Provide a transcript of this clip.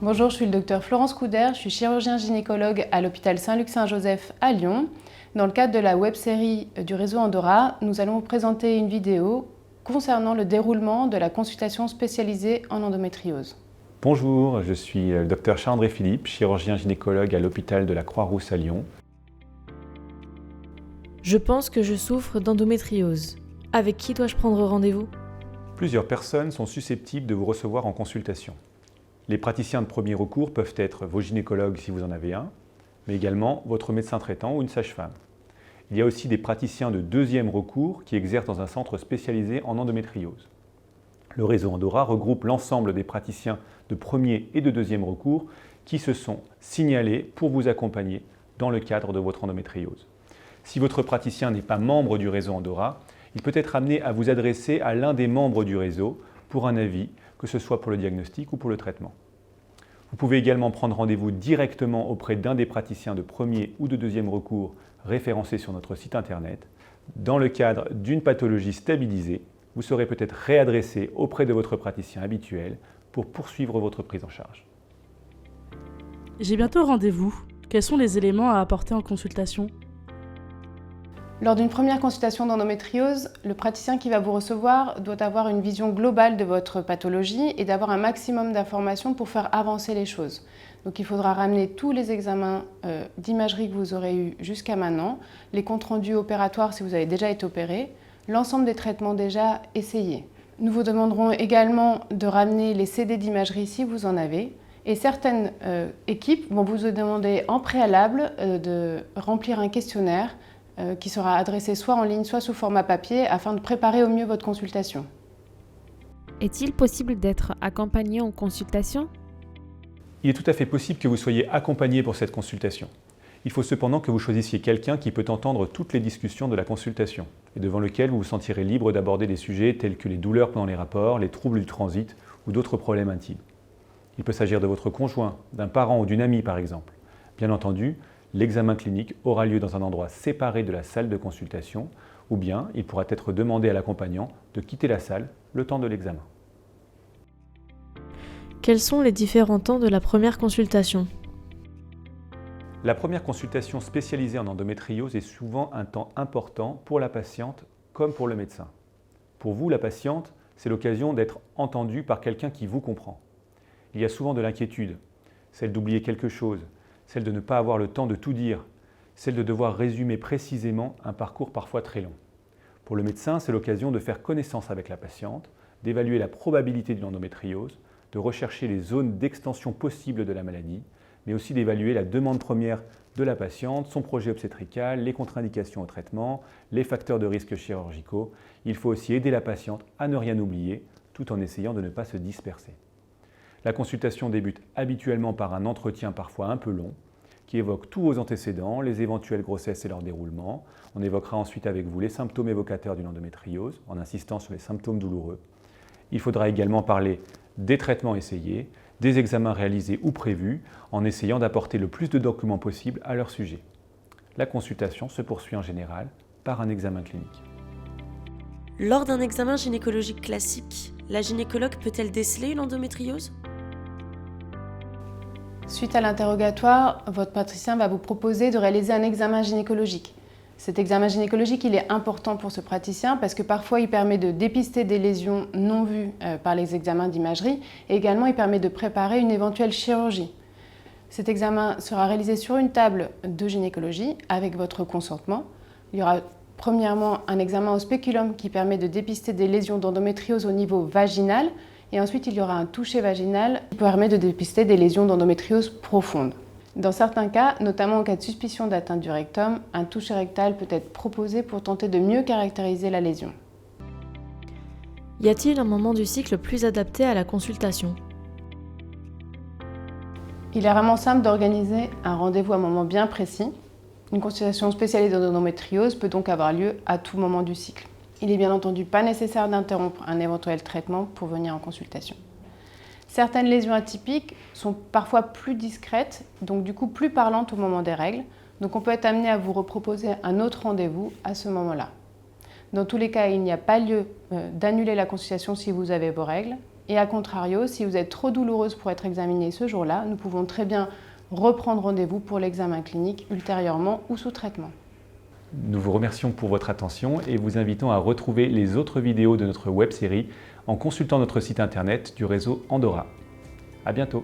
Bonjour, je suis le docteur Florence Couder, je suis chirurgien gynécologue à l'hôpital Saint-Luc-Saint-Joseph à Lyon. Dans le cadre de la web-série du réseau Andorra, nous allons vous présenter une vidéo concernant le déroulement de la consultation spécialisée en endométriose. Bonjour, je suis le docteur Charles-André Philippe, chirurgien gynécologue à l'hôpital de la Croix-Rousse à Lyon. Je pense que je souffre d'endométriose. Avec qui dois-je prendre rendez-vous? Plusieurs personnes sont susceptibles de vous recevoir en consultation. Les praticiens de premier recours peuvent être vos gynécologues si vous en avez un, mais également votre médecin traitant ou une sage-femme. Il y a aussi des praticiens de deuxième recours qui exercent dans un centre spécialisé en endométriose. Le réseau Andorra regroupe l'ensemble des praticiens de premier et de deuxième recours qui se sont signalés pour vous accompagner dans le cadre de votre endométriose. Si votre praticien n'est pas membre du réseau Andorra, il peut être amené à vous adresser à l'un des membres du réseau pour un avis, que ce soit pour le diagnostic ou pour le traitement. Vous pouvez également prendre rendez-vous directement auprès d'un des praticiens de premier ou de deuxième recours référencés sur notre site internet. Dans le cadre d'une pathologie stabilisée, vous serez peut-être réadressé auprès de votre praticien habituel pour poursuivre votre prise en charge. J'ai bientôt rendez-vous. Quels sont les éléments à apporter en consultation ? Lors d'une première consultation d'endométriose, le praticien qui va vous recevoir doit avoir une vision globale de votre pathologie et d'avoir un maximum d'informations pour faire avancer les choses. Donc il faudra ramener tous les examens d'imagerie que vous aurez eus jusqu'à maintenant, les comptes rendus opératoires si vous avez déjà été opéré, l'ensemble des traitements déjà essayés. Nous vous demanderons également de ramener les CD d'imagerie si vous en avez. Et certaines équipes vont vous demander en préalable de remplir un questionnaire qui sera adressé soit en ligne, soit sous format papier, afin de préparer au mieux votre consultation. Est-il possible d'être accompagné en consultation? Il est tout à fait possible que vous soyez accompagné pour cette consultation. Il faut cependant que vous choisissiez quelqu'un qui peut entendre toutes les discussions de la consultation et devant lequel vous vous sentirez libre d'aborder des sujets tels que les douleurs pendant les rapports, les troubles du transit ou d'autres problèmes intimes. Il peut s'agir de votre conjoint, d'un parent ou d'une amie par exemple. Bien entendu, l'examen clinique aura lieu dans un endroit séparé de la salle de consultation ou bien il pourra être demandé à l'accompagnant de quitter la salle le temps de l'examen. Quels sont les différents temps de la première consultation? La première consultation spécialisée en endométriose est souvent un temps important pour la patiente comme pour le médecin. Pour vous, la patiente, c'est l'occasion d'être entendue par quelqu'un qui vous comprend. Il y a souvent de l'inquiétude, celle d'oublier quelque chose, celle de ne pas avoir le temps de tout dire, celle de devoir résumer précisément un parcours parfois très long. Pour le médecin, c'est l'occasion de faire connaissance avec la patiente, d'évaluer la probabilité d'une endométriose, de rechercher les zones d'extension possibles de la maladie, mais aussi d'évaluer la demande première de la patiente, son projet obstétrical, les contre-indications au traitement, les facteurs de risque chirurgicaux. Il faut aussi aider la patiente à ne rien oublier, tout en essayant de ne pas se disperser. La consultation débute habituellement par un entretien parfois un peu long, qui évoque tous vos antécédents, les éventuelles grossesses et leur déroulement. On évoquera ensuite avec vous les symptômes évocateurs d'une endométriose, en insistant sur les symptômes douloureux. Il faudra également parler des traitements essayés, des examens réalisés ou prévus, en essayant d'apporter le plus de documents possible à leur sujet. La consultation se poursuit en général par un examen clinique. Lors d'un examen gynécologique classique, la gynécologue peut-elle déceler une endométriose ? Suite à l'interrogatoire, votre praticien va vous proposer de réaliser un examen gynécologique. Cet examen gynécologique, il est important pour ce praticien parce que parfois il permet de dépister des lésions non vues par les examens d'imagerie et également il permet de préparer une éventuelle chirurgie. Cet examen sera réalisé sur une table de gynécologie avec votre consentement. Il y aura premièrement un examen au spéculum qui permet de dépister des lésions d'endométriose au niveau vaginal. Et ensuite, il y aura un toucher vaginal qui permet de dépister des lésions d'endométriose profonde. Dans certains cas, notamment en cas de suspicion d'atteinte du rectum, un toucher rectal peut être proposé pour tenter de mieux caractériser la lésion. Y a-t-il un moment du cycle plus adapté à la consultation? Il est vraiment simple d'organiser un rendez-vous à un moment bien précis. Une consultation spécialisée en endométriose peut donc avoir lieu à tout moment du cycle. Il n'est bien entendu pas nécessaire d'interrompre un éventuel traitement pour venir en consultation. Certaines lésions atypiques sont parfois plus discrètes, donc du coup plus parlantes au moment des règles. Donc on peut être amené à vous reproposer un autre rendez-vous à ce moment-là. Dans tous les cas, il n'y a pas lieu d'annuler la consultation si vous avez vos règles. Et à contrario, si vous êtes trop douloureuse pour être examinée ce jour-là, nous pouvons très bien reprendre rendez-vous pour l'examen clinique ultérieurement ou sous traitement. Nous vous remercions pour votre attention et vous invitons à retrouver les autres vidéos de notre web-série en consultant notre site internet du réseau Andorra. À bientôt.